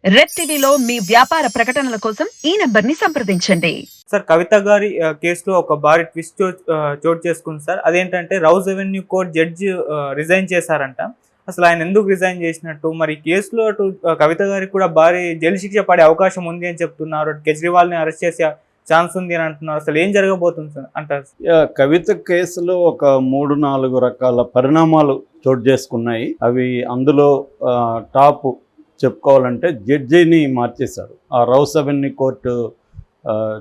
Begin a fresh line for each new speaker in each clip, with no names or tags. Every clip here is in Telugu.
రెడ్ టీవీలో మీ వ్యాపార ప్రకటనల కోసం ఈ నంబర్ని సంప్రదించండి.
సార్ కవిత గారి కేసులో ఒక భారీ ట్విస్ట్ చోటు చేసుకుంది సార్. అదేంటంటే rows avenue court judge resign చేశారంట. అసలు ఆయన ఎందుకు రిజైన్ చేసినట్టు, మరి ఈ కేసులో అటు కవిత గారికి కూడా భారీ జైలు శిక్ష పడే అవకాశం ఉంది అని చెప్తున్నారు. కేజ్రీవాల్ని అరెస్ట్ చేసే ఛాన్స్ ఉంది అని అంటున్నారు. అసలు ఏం జరగబోతుంది సార్ అంటారు?
కవిత కేసులో ఒక 3-4 రకాల పరిణామాలు చోటు చేసుకున్నాయి. అవి అందులో టాప్ చెప్పుకోవాలంటే జడ్జిని మార్చేశారు. ఆ rows avenue court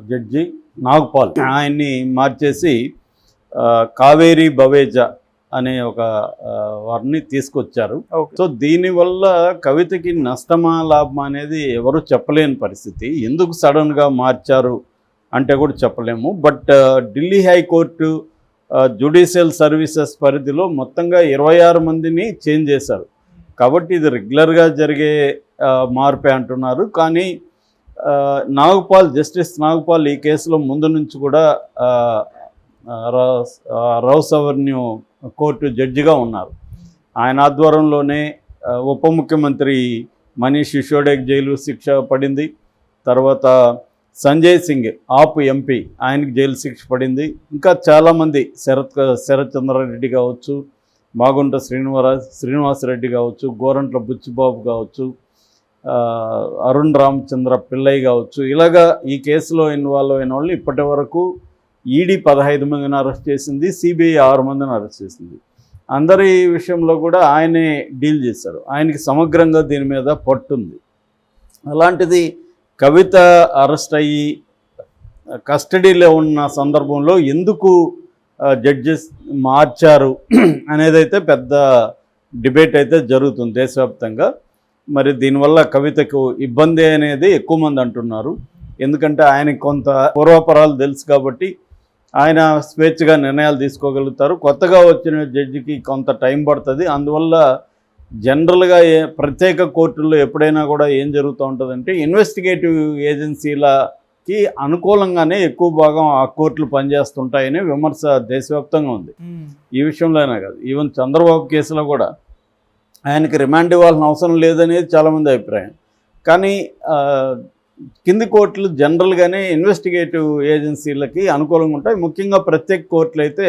judge Nagpal ఆయన్ని మార్చేసి కావేరీ బవేజా అనే ఒక వారిని తీసుకొచ్చారు. సో దీనివల్ల కవితకి నష్టమా లాభమా అనేది ఎవరు చెప్పలేని పరిస్థితి. ఎందుకు సడన్గా మార్చారు అంటే కూడా చెప్పలేము. But Delhi high court judicial services పరిధిలో మొత్తంగా 26 మందిని చేంజ్ చేశారు. కాబట్టి ఇది రెగ్యులర్గా జరిగే మార్పే అంటున్నారు. కానీ జస్టిస్ నాగ్పాల్ ఈ కేసులో ముందు నుంచి కూడా రౌస్ అవెన్యూ కోర్టు జడ్జిగా ఉన్నారు. ఆయన ఆధ్వర్యంలోనే ఉప ముఖ్యమంత్రి మనీష్ సిసోడియాకి జైలు శిక్ష పడింది. తర్వాత సంజయ్ సింగ్ ఆప్ ఎంపీ ఆయనకి జైలు శిక్ష పడింది. ఇంకా చాలామంది శరత్ చంద్రారెడ్డి కావచ్చు, మాగుంట శ్రీనివాసరెడ్డి కావచ్చు, గోరంట్ల బుచ్చిబాబు కావచ్చు, అరుణ్ రామచంద్ర పిల్లయ్య కావచ్చు, ఇలాగా ఈ కేసులో ఇన్వాల్వ్ అయిన వాళ్ళు ఇప్పటి వరకు ఈడీ 15 మందిని అరెస్ట్ చేసింది, సిబిఐ 6 మందిని అరెస్ట్ చేసింది. అందరి విషయంలో కూడా ఆయనే డీల్ చేశారు. ఆయనకి సమగ్రంగా దీని మీద పట్టుంది. అలాంటిది కవిత అరెస్ట్ అయ్యి కస్టడీలో ఉన్న సందర్భంలో ఎందుకు జడ్జెస్ మార్చారు అనేదైతే పెద్ద డిబేట్ అయితే జరుగుతుంది దేశవ్యాప్తంగా. మరి దీనివల్ల కవితకు ఇబ్బంది అనేది ఎక్కువ మంది అంటున్నారు. ఎందుకంటే ఆయనకి కొంత పూర్వాపరాలు తెలుసు కాబట్టి ఆయన స్వేచ్ఛగా నిర్ణయాలు తీసుకోగలుగుతారు. కొత్తగా వచ్చిన జడ్జికి కొంత టైం పడుతుంది. అందువల్ల జనరల్గా ప్రత్యేక కోర్టుల్లో ఎప్పుడైనా కూడా ఏం జరుగుతూ ఉంటుందంటే ఇన్వెస్టిగేటివ్ ఏజెన్సీలకి అనుకూలంగానే ఎక్కువ భాగం ఆ కోర్టులు పనిచేస్తుంటాయని విమర్శ దేశవ్యాప్తంగా ఉంది. ఈ విషయంలో అయినా కాదు, ఈవెన్ చంద్రబాబు కేసులో కూడా ఆయనకి రిమాండ్ ఇవ్వాల్సిన అవసరం లేదనేది చాలామంది అభిప్రాయం. కానీ కింది కోర్టులు జనరల్గానే ఇన్వెస్టిగేటివ్ ఏజెన్సీలకి అనుకూలంగా ఉంటాయి. ముఖ్యంగా ప్రత్యేక కోర్టులు అయితే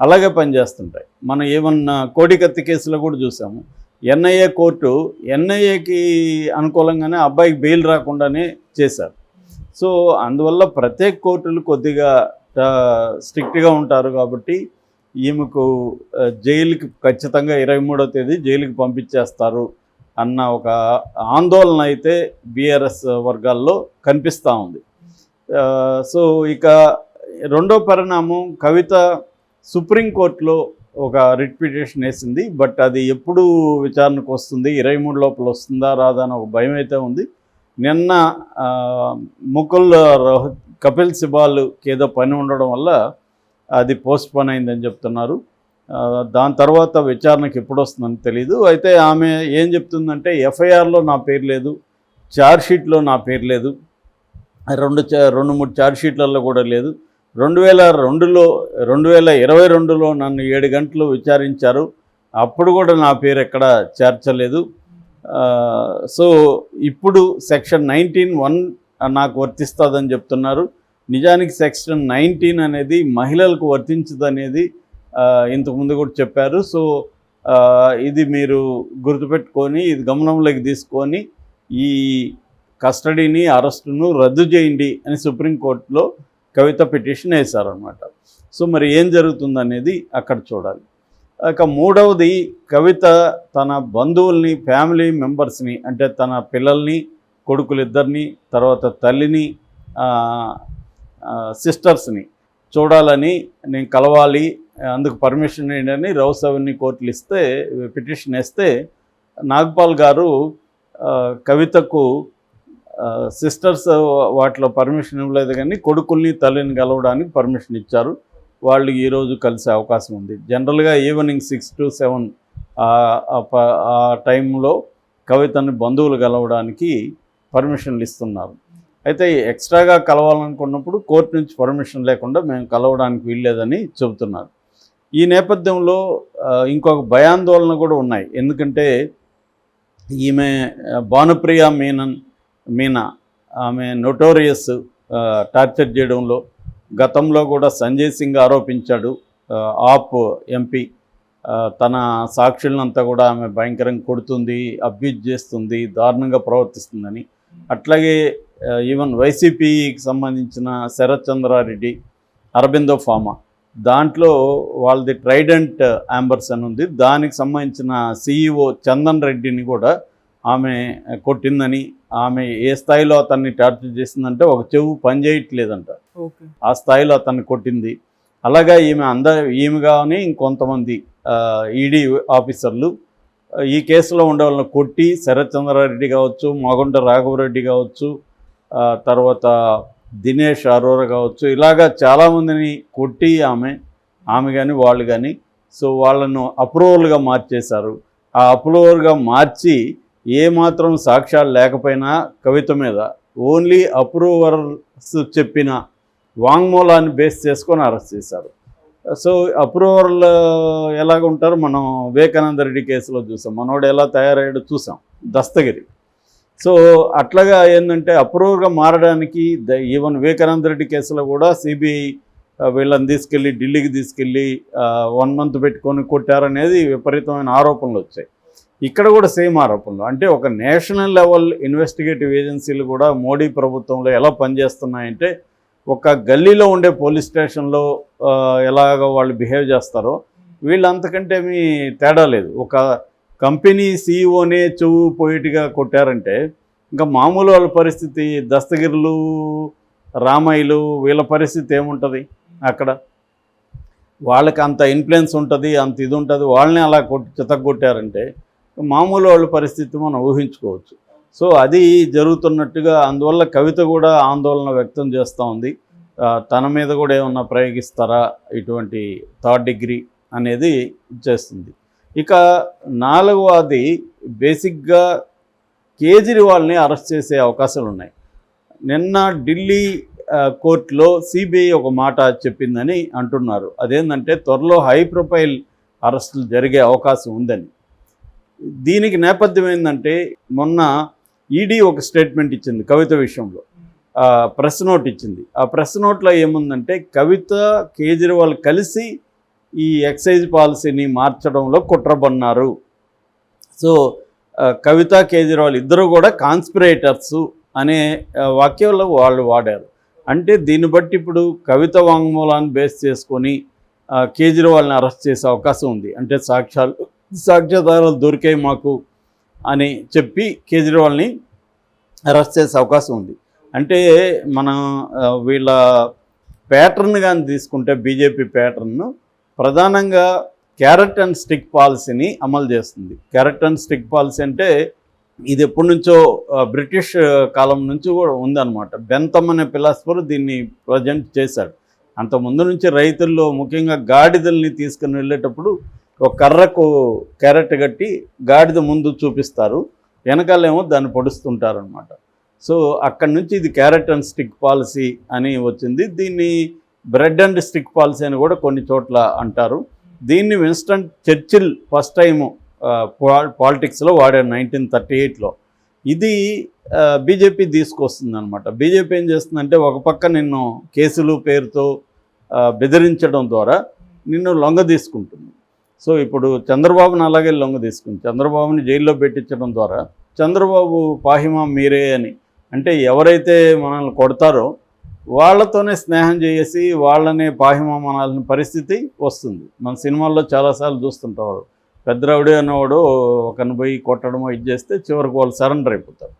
అలాగే పనిచేస్తుంటాయి. మనం ఏమన్నా కోడికత్తి కేసులో కూడా చూసాము. ఎన్ఐఏ కోర్టు ఎన్ఐఏకి అనుకూలంగానే అబ్బాయికి బెయిల్ రాకుండానే చేశారు. సో అందువల్ల ప్రత్యేక కోర్టులు కొద్దిగా స్ట్రిక్ట్గా ఉంటారు. కాబట్టి ఈమెకు జైలుకి ఖచ్చితంగా 23వ తేదీ జైలుకి పంపించేస్తారు అన్న ఒక ఆందోళన అయితే బీఆర్ఎస్ వర్గాల్లో కనిపిస్తూ ఉంది. సో ఇక రెండో పరిణామం, కవిత సుప్రీంకోర్టులో ఒక రిట్ పిటిషన్ వేసింది. బట్ అది ఎప్పుడు విచారణకు వస్తుంది, 23 లోపల వస్తుందా రాదా అని ఒక భయం అయితే ఉంది. నిన్న కపిల్ సిబాల్కి ఏదో పని ఉండడం వల్ల అది పోస్ట్ పోన్ అయిందని చెప్తున్నారు. దాని తర్వాత విచారణకు ఎప్పుడు వస్తుందని తెలీదు. అయితే ఆమె ఏం చెప్తుందంటే ఎఫ్ఐఆర్లో నా పేరు లేదు, ఛార్జ్షీట్లో నా పేరు లేదు, 2-3 ఛార్జ్షీట్లలో కూడా లేదు. 2022లో నన్ను 7 గంటలు విచారించారు, అప్పుడు కూడా నా పేరు ఎక్కడ చేర్చలేదు. సో ఇప్పుడు సెక్షన్ 19(1) నాకు వర్తిస్తుందని చెప్తున్నారు. నిజానికి సెక్షన్ 19 అనేది మహిళలకు వర్తించదనేది ఇంతకుముందు కూడా చెప్పారు. సో ఇది మీరు గుర్తుపెట్టుకొని, ఇది గమనంలోకి తీసుకొని ఈ కస్టడీని అరెస్టును రద్దు చేయండి అని సుప్రీంకోర్టులో కవిత పిటిషన్ వేశారనమాట. సో మరి ఏం జరుగుతుందనేది అక్కడ చూడాలి. ఇక మూడవది, కవిత తన బంధువుల్ని, ఫ్యామిలీ మెంబర్స్ని, అంటే తన పిల్లల్ని, కొడుకులిద్దరిని, తర్వాత తల్లిని, సిస్టర్స్ని చూడాలని, నేను కలవాలి, అందుకు పర్మిషన్ ఏంటని రౌస్ అవెన్యూ కోర్టులు పిటిషన్ వేస్తే నాగ్పాల్ గారు కవితకు సిస్టర్స్ వాటిలో పర్మిషన్ ఇవ్వలేదు, కానీ కొడుకుల్ని తల్లిని కలవడానికి పర్మిషన్ ఇచ్చారు. వాళ్ళు ఈరోజు కలిసే అవకాశం ఉంది. జనరల్గా ఈవినింగ్ 6 to 7 ఆ టైంలో కవితని బంధువులు కలవడానికి పర్మిషన్లు ఇస్తున్నారు. అయితే ఎక్స్ట్రాగా కలవాలనుకున్నప్పుడు కోర్టు నుంచి పర్మిషన్ లేకుండా మేము కలవడానికి వీల్లేదని చెబుతున్నారు. ఈ నేపథ్యంలో ఇంకొక భయాందోళన కూడా ఉన్నాయి. ఎందుకంటే ఈమె భానుప్రియ మీనా ఆమె నోటోరియస్ టార్చర్ చేయడంలో గతంలో కూడా సంజయ్ సింగ్ ఆరోపించాడు, ఆప్ ఎంపీ తన సాక్షులంతా కూడా ఆమె భయంకరంగా కొడుతుంది, అబ్యూజ్ చేస్తుంది, దారుణంగా ప్రవర్తిస్తుందని. అట్లాగే ఈవెన్ వైసీపీకి సంబంధించిన శరత్ చంద్రారెడ్డి, అరబిందో ఫార్మా దాంట్లో వాళ్ళది ట్రైడెంట్ యాంబర్స్ అని ఉంది, దానికి సంబంధించిన CEO చందన్ రెడ్డిని కూడా ఆమె కొట్టిందని, ఆమె ఏ స్థాయిలో అతన్ని టార్చర్ చేసిందంటే ఒక చెవు పనిచేయట్లేదంట, ఆ స్థాయిలో అతన్ని కొట్టింది. అలాగా ఈమె కానీ ఇంకొంతమంది ఈడీ ఆఫీసర్లు ఈ కేసులో ఉండే వాళ్ళని కొట్టి, శరత్ చంద్రారెడ్డి కావచ్చు, మాగుంట రాఘవరెడ్డి కావచ్చు, తర్వాత దినేష్ అరోరా కావచ్చు, ఇలాగా చాలామందిని కొట్టి ఆమె కానీ వాళ్ళు కానీ సో వాళ్ళను అప్రూవల్గా మార్చేశారు. ఆ అప్రూవల్గా మార్చి ఏమాత్రం సాక్ష్యాలు లేకపోయినా కవిత మీద ఓన్లీ అప్రూవర్స్ చెప్పిన వాంగ్మూలాన్ని బేస్ చేసుకొని అరెస్ట్ చేశారు. సో అప్రూవల్ ఎలాగ ఉంటారు, మనం వివేకానంద రెడ్డి కేసులో చూసాం, మనోడు ఎలా తయారయ్యాడో చూసాం, దస్తగిరి. సో అట్లాగా ఏంటంటే అప్రూవర్గా మారడానికి ఈవెన్ వివేకానంద రెడ్డి కేసులో కూడా సిబిఐ వీళ్ళని తీసుకెళ్ళి ఢిల్లీకి తీసుకెళ్ళి 1 month పెట్టుకొని కొట్టారనేది విపరీతమైన ఆరోపణలు వచ్చాయి. ఇక్కడ కూడా సేమ్ ఆరోపణలు. అంటే ఒక నేషనల్ లెవెల్ ఇన్వెస్టిగేటివ్ ఏజెన్సీలు కూడా మోడీ ప్రభుత్వంలో ఎలా పనిచేస్తున్నాయంటే, ఒక గల్లీలో ఉండే పోలీస్ స్టేషన్లో ఎలాగ వాళ్ళు బిహేవ్ చేస్తారో వీళ్ళు అంతకంటే మీ తేడా లేదు. ఒక కంపెనీ సీఈఓనే చెవు పోయిట్గా కొట్టారంటే ఇంకా మామూలు వాళ్ళ పరిస్థితి, దస్తగిరులు, రామయ్యలు వీళ్ళ పరిస్థితి ఏముంటుంది అక్కడ? వాళ్ళకి అంత ఇన్ఫ్లుయెన్స్ ఉంటుంది, అంత ఇది ఉంటుంది, వాళ్ళని అలా చితగొట్టారంటే మామూలు వాళ్ళ పరిస్థితి మనం ఊహించుకోవచ్చు. సో అది జరుగుతున్నట్టుగా, అందువల్ల కవిత కూడా ఆందోళన వ్యక్తం చేస్తూ ఉంది. తన మీద కూడా ఏమన్నా ప్రయోగిస్తారా ఇటువంటి 3rd degree అనేది చేస్తుంది. ఇక 4వది బేసిక్గా కేజ్రీవాల్ని అరెస్ట్ చేసే అవకాశాలు ఉన్నాయి. నిన్న ఢిల్లీ కోర్టులో సిబిఐ ఒక మాట చెప్పిందని అంటున్నారు. అదేంటంటే త్వరలో హై ప్రొఫైల్ అరెస్టులు జరిగే అవకాశం ఉందని. దీనికి నేపథ్యం ఏంటంటే, మొన్న ఈడీ ఒక స్టేట్మెంట్ ఇచ్చింది కవిత విషయంలో, ప్రెస్ నోట్ ఇచ్చింది. ఆ ప్రెస్ నోట్లో ఏముందంటే, కవిత కేజ్రీవాల్ కలిసి ఈ ఎక్సైజ్ పాలసీని మార్చడంలో కుట్రబన్నారు. సో కవిత కేజ్రీవాల్ ఇద్దరు కూడా కాన్స్పిరేటర్సు అనే వాక్యంలో వాళ్ళు వాడారు. అంటే దీన్ని బట్టి ఇప్పుడు కవిత వాంగ్మూలాన్ని బేస్ చేసుకొని కేజ్రీవాల్ని అరెస్ట్ చేసే అవకాశం ఉంది. అంటే సాక్ష్యాధారాలు దొరికాయి మాకు అని చెప్పి కేజ్రీవాల్ని అరెస్ట్ చేసే అవకాశం ఉంది. అంటే మనం వీళ్ళ ప్యాటర్న్ కానీ తీసుకుంటే, బీజేపీ ప్యాటర్న్ను ప్రధానంగా క్యారెట్ అండ్ స్టిక్ పాలసీని అమలు చేస్తుంది. క్యారెట్ అండ్ స్టిక్ పాలసీ అంటే ఇది ఎప్పటి నుంచో బ్రిటిష్ కాలం నుంచి కూడా ఉందన్నమాట. బెంతమ్ అనే ఫిలాసఫర్ దీన్ని ప్రజెంట్ చేశాడు. అంతకుముందు నుంచి రైతుల్లో ముఖ్యంగా గాడిదల్ని తీసుకుని వెళ్ళేటప్పుడు ఒక కర్రకు క్యారెట్ కట్టి గాడిద ముందు చూపిస్తారు, వెనకాలేమో దాన్ని పొడుస్తుంటారు అనమాట. సో అక్కడి నుంచి ఇది క్యారెట్ అండ్ స్టిక్ పాలసీ అని వచ్చింది. దీన్ని బ్రెడ్ అండ్ స్టిక్ పాలసీ అని కూడా కొన్ని చోట్ల అంటారు. దీన్ని విన్స్టన్ చర్చిల్ ఫస్ట్ టైము పాలిటిక్స్లో వాడారు 1938లో. ఇది బీజేపీ తీసుకొస్తుంది అనమాట. బీజేపీ ఏం చేస్తుందంటే, ఒక పక్క నిన్ను కేసులు పేరుతో బెదిరించడం ద్వారా నిన్ను లొంగ తీసుకుంటుంది. సో ఇప్పుడు చంద్రబాబుని అలాగే లొంగ తీసుకుంది. చంద్రబాబుని జైల్లో పెట్టించడం ద్వారా చంద్రబాబు పాహిమా మీరే అని, అంటే ఎవరైతే మనల్ని కొడతారో వాళ్ళతోనే స్నేహం చేసి వాళ్ళనే పాహిమానాల్సిన పరిస్థితి వస్తుంది. మన సినిమాల్లో చాలాసార్లు చూస్తుంటారు, పెద్ద రౌడీ అన్నవాడు ఒకరిని పోయి కొట్టడమో ఇది చేస్తే చివరికి వాళ్ళు సరెండర్ అయిపోతారు.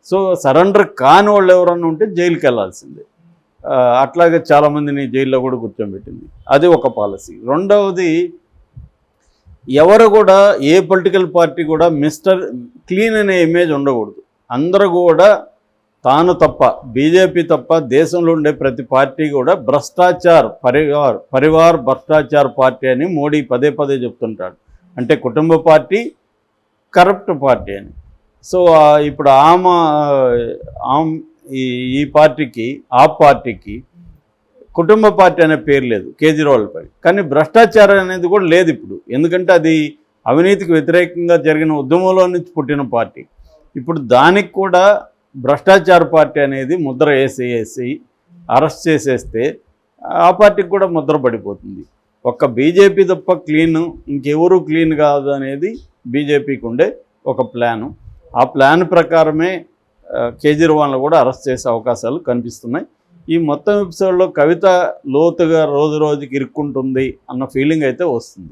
సో సరెండర్ కాని వాళ్ళు ఎవరన్నా ఉంటే జైలుకి వెళ్ళాల్సిందే. అట్లాగే చాలామందిని జైల్లో కూడా కూర్చోబెట్టింది. అది ఒక పాలసీ. రెండవది, ఎవరు కూడా ఏ పొలిటికల్ పార్టీ కూడా మిస్టర్ క్లీన్ అనే ఇమేజ్ ఉండకూడదు. అందరూ కూడా తాను తప్ప, బీజేపీ తప్ప దేశంలో ఉండే ప్రతి పార్టీ కూడా భ్రష్టాచార్ పరివార్ భ్రష్టాచార్ పార్టీ అని మోడీ పదే పదే చెప్తుంటాడు. అంటే కుటుంబ పార్టీ, కరప్ట్ పార్టీ అని. సో ఇప్పుడు ఈ పార్టీకి, ఆ పార్టీకి కుటుంబ పార్టీ అనే పేరు లేదు కేజ్రీవాల్ పై, కానీ భ్రష్టాచారం అనేది కూడా లేదు ఇప్పుడు. ఎందుకంటే అది అవినీతికి వ్యతిరేకంగా జరిగిన ఉద్యమంలో నుంచి పుట్టిన పార్టీ. ఇప్పుడు దానికి కూడా భ్రష్టాచార పార్టీ అనేది ముద్ర వేసేసి అరెస్ట్ చేసేస్తే ఆ పార్టీకి కూడా ముద్ర పడిపోతుంది. ఒక్క బీజేపీ తప్ప క్లీన్, ఇంకెవరూ క్లీన్ కాదు అనేది బీజేపీకి ఉండే ఒక ప్లాను. ఆ ప్లాన్ ప్రకారమే కేజ్రీవాల్ని కూడా అరెస్ట్ చేసే అవకాశాలు కనిపిస్తున్నాయి. ఈ మొత్తం ఎపిసోడ్లో కవిత లోతుగా రోజు రోజుకి ఇరుక్కుంటుంది అన్న ఫీలింగ్ అయితే వస్తుంది.